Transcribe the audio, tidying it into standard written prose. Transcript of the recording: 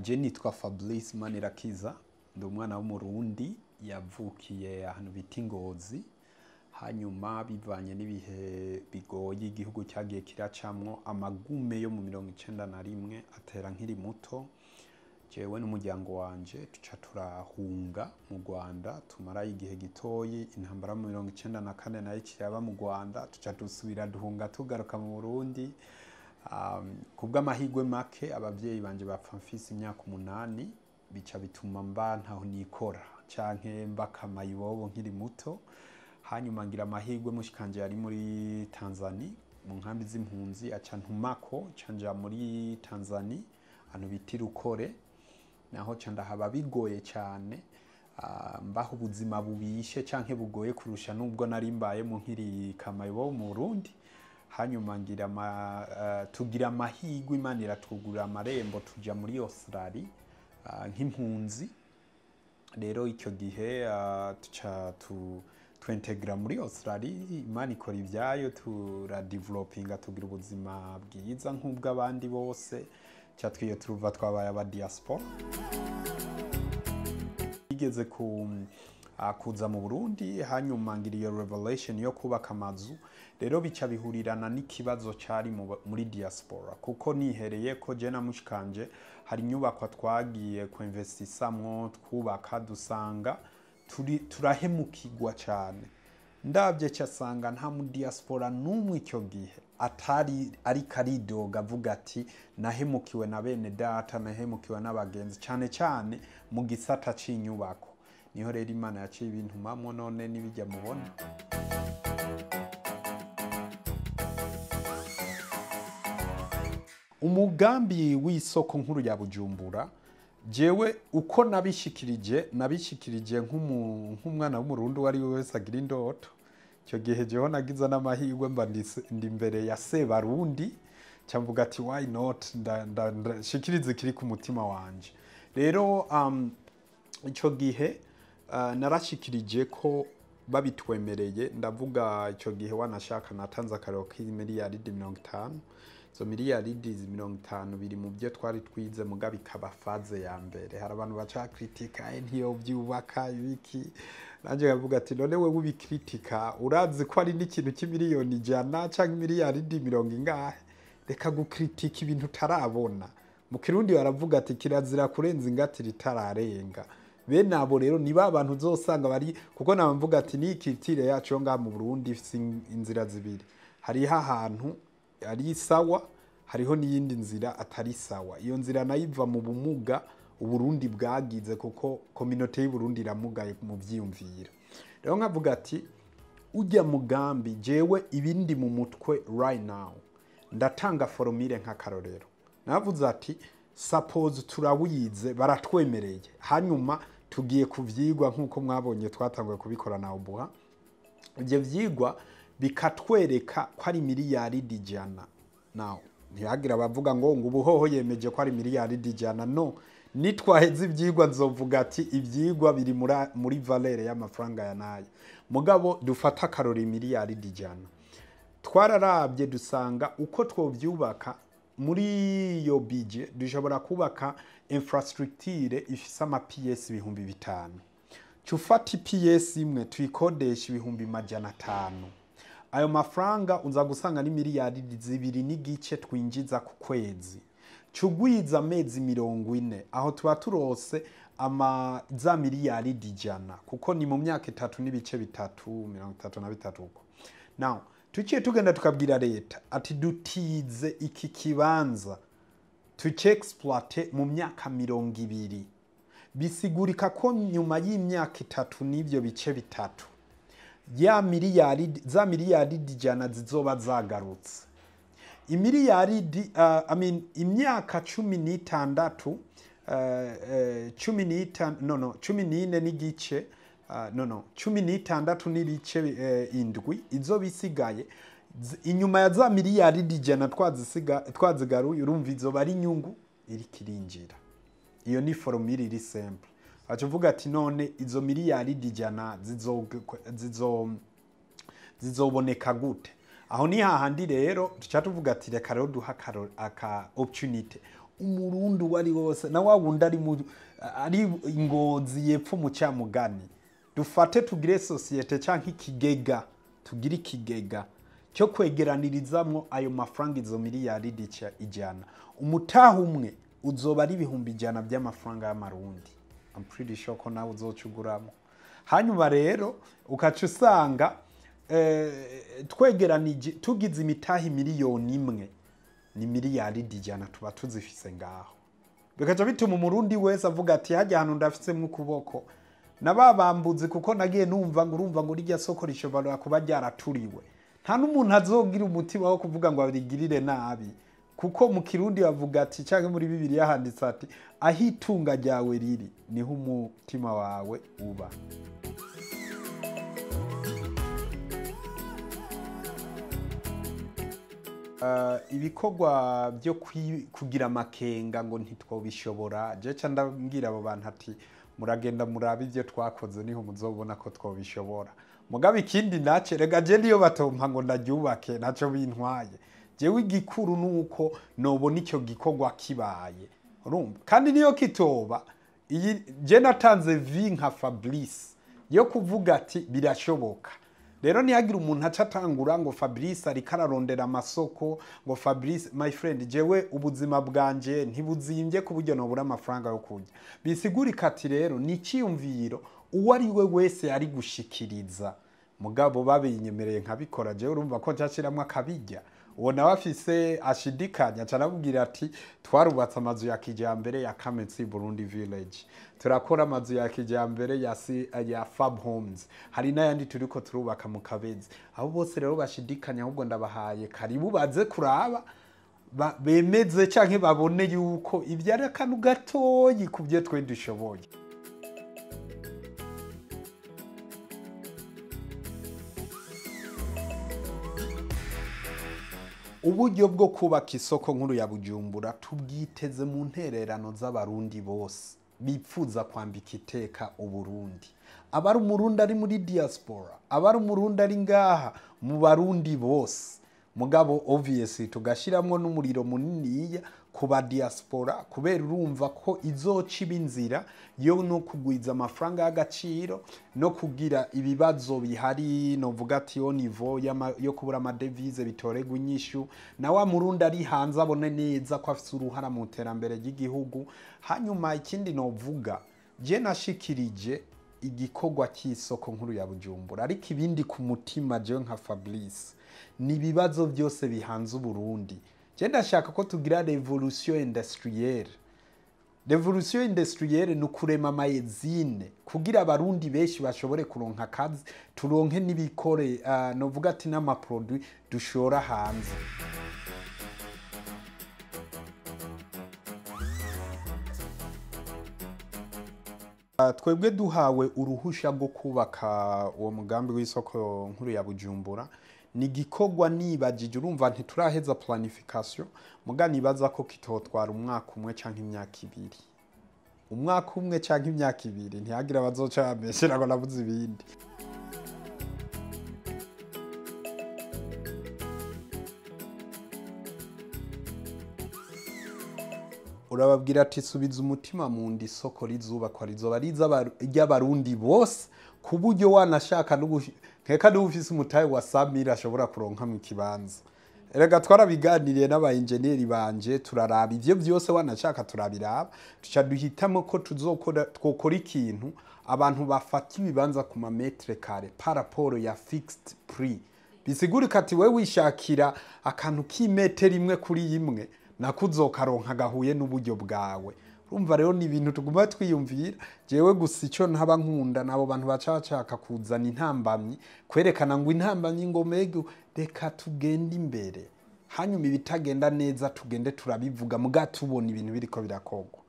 Je nitwa Fablice Manirakiza, ndi umwana w'Umurundi yavukiye ahantu bita Ngozi, hanyuma bivanye n'ibihe bigoye igihugu cyagiye kiracamwo amagume yo mu 1991 atera nkiri muto. Jewe n'umuryango wanje tuca turahunga mu Rwanda, tumara igihe gitoyi, intambara mu 1994 nayo kiraba mu Rwanda, tuca dusubira duhunga tugaruka mu Burundi. Kubw'amahirwe make abavyeyi banje bapfa mfise imyaka 8, bica bituma mba ntaho nikora canke mbakama ibobo nkiri muto. Hanyuma ngira amahirwe mushikanje yari muri Tanzania mu nkambi z'impunzi, aca ntumako canja muri Tanzania ahantu bita Rukore, naho ca ndahaba bigoye cyane, mbaho ubuzima bubishe canke bugoye kurusha nubwo nari mbayemo nkiri kamayibo mu Burundi. Hanyuma ngira tugira amahirwe, Imana iratugurira amarembo tuja muri Australia nk'impunzi. Rero icyo gihe tuca twintegra muri Australia, Imana ikora ivyayo, turadevelopinga tugira ubuzima bwiza nk'ubw'abandi bose. Ca twiyo turuva twabaye aba diaspora. Igeze kuza mu Burundi, hanyuma ngira iyo revelation yo kubaka amazu. Rero bica bihurirana n'ikibazo cyari muri diaspora, kuko nihereye ko je na mushikanje hari inyubako twagiye ku investisamwo twubaka, dusanga turahemukirwa cyane. Ndavye cyasanga nta mu diaspora numwe icyo gihe atari ari karidoga avuga ati nahemukiwe na bene data, nahemukiwe n'abagenzi, cyane cyane mu gisata c'inyubako. Niho rero Imana yaciye ibintu mamwo, none nibijya mubona. Umugambi w'isoko nkuru ya Bujumbura, jewe uko nabishikirije nk'umwana w'Umurundi wari wese agira indoto. Icyo gihe jewe nagize n'amahirwe mba ndi imbere ya Sebarundi, cyamvuga ati why not, ndashikirize kiri ku mutima wanje. Rero icyo gihe narashikirije ko babitwemereye, ndavuga icyo gihe wanashaka natanze akarero k'imiliyaridi 50. So miliyaridi 50 biri mu byo twari twize mugabe ikaba faze ya mbere. Hari abantu baca kritika ntiyo byubaka ibiki, nanje yavuga ati none wewe ubikritika urazi ko ari n'ikintu cy'imiliyoni 100 canke miliyaridi 70 ingahe, reka gukritika ibintu tarabona. Mu Kirundi baravuga ati kirazira kurenza ingati ritararenga. Bene abo rero ni abantu uzosanga bari, kuko namvuga ati ni ikitire yacu yo ngaha mu Burundi ifise inzira zibiri. Hari ahantu ari sawa, hariho n'iyindi nzira atari sawa. Iyo nzira nayiva mu bumuga Uburundi bwagize, kuko community y'Uburundi iramugaye mu vyiyumvira. Rero nkavuga ati ujya mugambi jewe ibindi mu mutwe right now, ndatanga formule nk'akarorero. Navuze ati suppose turawize baratwemereye, hanyuma tugiye kuvyigwa nk'uko mwabonye twatanguye kubikora na ubuha. Ivyo vyigwa bikatwereka ko ari miliyaridi 100. Now ntiyagira bavuga ngo ubuhoho yemeje ko ari miliyaridi 100. No, nitwaheze ivyigwa nzovuga ati ivyigwa biri muri valeur y'amafaranga ya nayo. Mugabo dufata karori miliyaridi 100. Twararabye dusanga uko twovyubaka muri iyo budget dushobora kubaka infrastructure ifise ama PS 5,000. Cufata PS imwe tuyikodesha 500. Ayo mafaranga unza gusanga ni miliyaridi 2 n'igice twinjiza ku kwezi. Cugwiza amezi 40, aho tuba turose za miliyaridi 100, kuko ni mu myaka 3 n'ibice 33 uko. Now tuciye tugenda tukabwira leta ati dutize iki kibanza exploite mu myaka 20. Bisigurika ko nyuma y'imyaka 3 n'ibyo bice 3 za miliyaridi 100 zizoba zagarutse. Imiliyaridi imyaka 16 14 n'igice 16 n'ibice 7 izo bisigaye inyuma ya za miliyaridi 100 twazigaruye, urumva izoba ari inyungu iri kirinjira. Iyo ni formule iri simple. Acuvuga ati none izo miliyaridi 100 zizoboneka gute? Aho ni hahandi rero tuca tuvuga ati reka rero duha aka opportunity. umurundi wari wose na wa wundi ari ingozi yepfo mu cyamugani dufate tugire societe canke ikigega tugire ikigega cyo kwegeranirizamwo ayo mafaranga izo miliyaridi ijana umutaha umwe uzoba ari ibihumbi ijana by'amafaranga y'amarundi. I'm pretty sure ko nawe uzocuguramo. Hanyuma rero ukaca usanga twegeranije tugize imitahi miliyoni imwe ni miliyaridi ijana tuba tuzifise ngaho. Bikaca bituma umurundi wese avuga ati hajya hano ndafitsemwe ukuboko nababambuzi kuko nagiye numva ngo urumva ngo rijya soko rishobora kuba ryaraturiwe. Nta n'umuntu azogira umutima wo kuvuga ngo abigirire nabi kuko mu Kirundi bavuga ati cyangwa muri Bibiliya handitse ati aho itunga ryawe riri niho umutima wawe uba. Ibikorwa byo kugira amakenga ngo ntitwobishobora je ca ndabwira abo bantu ati muragenda murabe ibyo twakoze niho muzobona ko twobishobora. Mugabe ikindi nace rega je niyo batompa ngo ndaryubake naco bintwaye jewe igikuru nuko nobona icyo gikorwa kibaye urumva kandi niyo kitoba je natanze vi nka Fablice yo kuvuga ati birashoboka. Rero nihagira umuntu acatangura ngo Fablice ari kararondera amasoko ngo Fablice my friend jewe ubuzima bwanje ntibuzimbye ku buryo nobura amafaranga yo kurya bisigurika ati rero ni ciyumviro uwo ari we wese ari gushikiriza mugabo babinyemereye nkabikora jewe urumva ko cyaciramwe akabijya uwo nawe afise ashidikanya canabwira ati twarubatse amazu ya kijambere ya Kabezi Burundi village turakora amazu ya kijambere ya Fab Homes hari n'ayandi turiko turubaka mu Kabezi abo bose rero bashidikanya ahubwo ndabahaye karibu baze kuraba bemeze canke babone yuko ibyo ari akantu gatoyi kubye twe dushoboye. Uburyo bwo kubaka isoko nkuru ya Bujumbura tubwiteze mu ntererano z'abarundi bose bipfuza kwambika iteka Uburundi. Abari umurundi ari muri diaspora, abari umurundi ari ngaha mu barundi bose. Mugabo obviously tugashiramwo n'umuriro muniniya kuba diaspora kubera urumva ko izoca ibinzira yo no kugwiza amafaranga y'agaciro no kugira ibibazo bihari no vuga ati yo niveau yo kubura amadevize bitoregwa inyishu na wa murundi ari hanze abone neza ko afite uruhara mu terambere ry'igihugu. Hanyuma ikindi no vuga je nashikirije igikorwa cy'isoko nkuru ya Bujumbura ariko ibindi ku mutima je nka Fablice ni bibazo byose bihanze Uburundi. Je ndashaka ko tugira revolution industrielle. Revolution industrielle ni ukurema amayezine kugira abarundi benshi bashobore kuronka akazi turonke n'ibikore no vuga ati n'amaproduit dushora hanze. Twebwe duhawe uruhusha rwo kubaka uwo mugambi w'isoko nkuru ya Bujumbura ni gikorwa nibajije urumva ntituraheza planification mugani baza ko kitotwara umwaka umwe canke imyaka ibiri. Umwaka umwe canke imyaka ibiri ntihagira bazoca bameshera ngo nabuze ibindi. Urababwira ati subiza umutima mu ndi soko rizubakwa rizoba ry'abarundi bose ku buryo wanashaka nkeka n'ufise umutahe wa Samira ashobora kuronka mu kibanza. Erega twarabiganiriye n'abainjeneri banje turaraba ivyo byose wanashaka turabiraba tuca duhitamo ko twokora ikintu abantu bafata ibibanza ku mametre kare par rapport ya fixed prix bisigurika ati we wishakira akantu k'imetero imwe kuri imwe nakuzokaronka gahuye n'uburyo bwawe. Urumva rero ni ibintu tuguma twiyumvira jewe gusa ico ntaba nkunda nabo bantu bacaka kuzana intambamyi kwerekana ngo intambamyi ngo mego reka tugende imbere hanyuma ibitagenda neza tugende turabivuga muga tubona ibintu biriko birakogwa.